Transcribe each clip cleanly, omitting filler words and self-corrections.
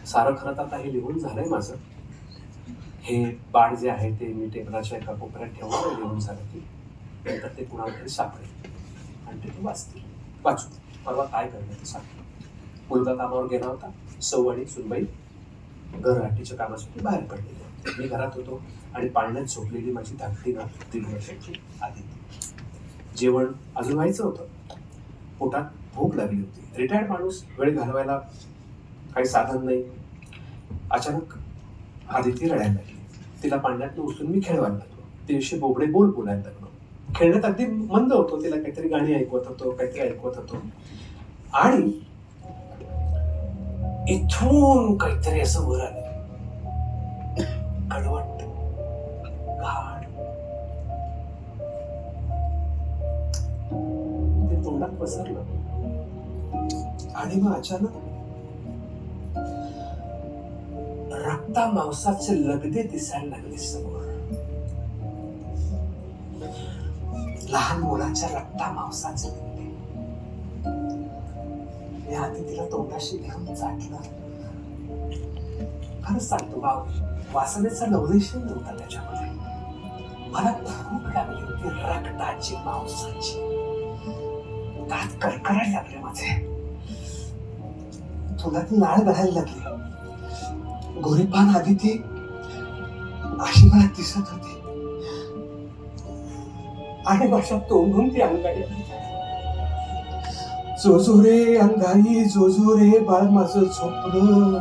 सारं खरं तर आता हे लिहून झालंय माझं. हे बाळ जे आहे ते मी टेबलाच्या एका कोपऱ्यात ठेवून लिहून झालं की नंतर ते कुणाला तरी सापडेल आणि ते वाचतील, वाचू. परवा काय करणार ते सांग. मुलगा कामावर गेला होता. सौ आणि सुनबाई घरहाटीच्या कामासाठी बाहेर पडलेले. मी घरात होतो आणि पाळण्यात झोपलेली माझी धाकटी ना 3 वर्षाची आदिती. जेवण अजून व्हायचं होतं. पोटात भूक लागली होती. रिटायर्ड माणूस, वेळ घालवायला काही साधन नाही. अचानक आदिती रडायला लागली. तिला पाळण्यात उचलून मी खेळवायला लागलो. तिच्याशी बोबडे बोल बोलायला लागलो. खेळण्यात अगदी मंद होतो. तिला काहीतरी गाणी ऐकवत होतो, काहीतरी ऐकवत होतो. आणि इथून काहीतरी असं वर आलं. कडवट, घाण. ते तोंडात पसरलं आणि मग अचानक रक्ता मांसाचे लगदे दिसायला लागले समोर. लहान मुलाच्या रक्ता मांसाचे लगदे. मी आधी तिला तोंडाशी घेऊन चाटलं. खरंच सांगतो भाऊ, वासनेचा लवलेशही नव्हता त्याच्यामध्ये. मला भूक लागली होती रक्ताची, मांसाची. दात करकरायला लागले माझे. तोंडातून लाळ गळायला लागली. गोरीपान आदिती अशी मला दिसत होती आणि माझ्या तोंडून ती अंगाई. जोजो रे अंगाई, जोजो रे बाळ माझं झोपलं.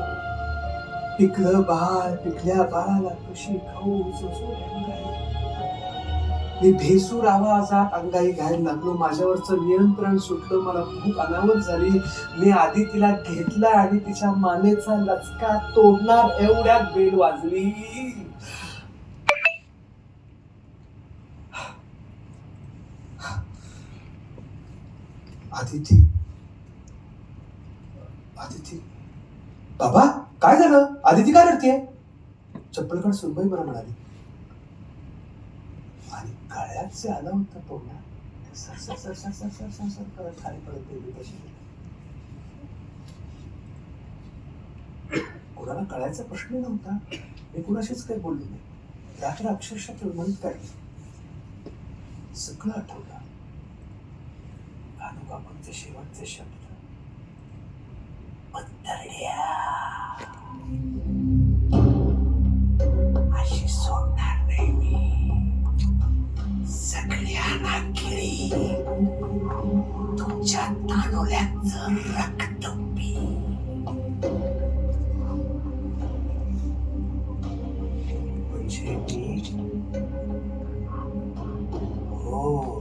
पिकलं बाळ, पिकल्या बाळाला कशी खाऊ, जोजो रे अंगाई. मी भेसूर आवाजात अंगाई घ्यायला लागलो. माझ्यावरचं नियंत्रण सुटलं. मला भूक अनावर झाली. मी आधी तिला घेतला आणि तिच्या मानेचा लचका तोडणार एवढ्यात बेल वाजली. आदिती, आदिती, बाबा काय झालं? आदिती काय रडतेय? चप्पल काढ, सुनबाई मला म्हणाली. आणि गळ्यात जे आलं होतं तोंडात, sir sir sir sir sir sir sir sir करत खाली पडत गेली तशी. कोणाला कळायचा प्रश्न नव्हता. मी कुणाशीच काही बोललो नाही. रात्र अक्षरशः तळमळीत काढली. सगळं आठवलं. अनुबाबांचे शेवटचे शब्द, पत्तरड्या अशी सोडणार नाही मी. सगळ्यांना केळी, तुमच्या तानुल्याचं रक्त पी. म्हणजे मी, हो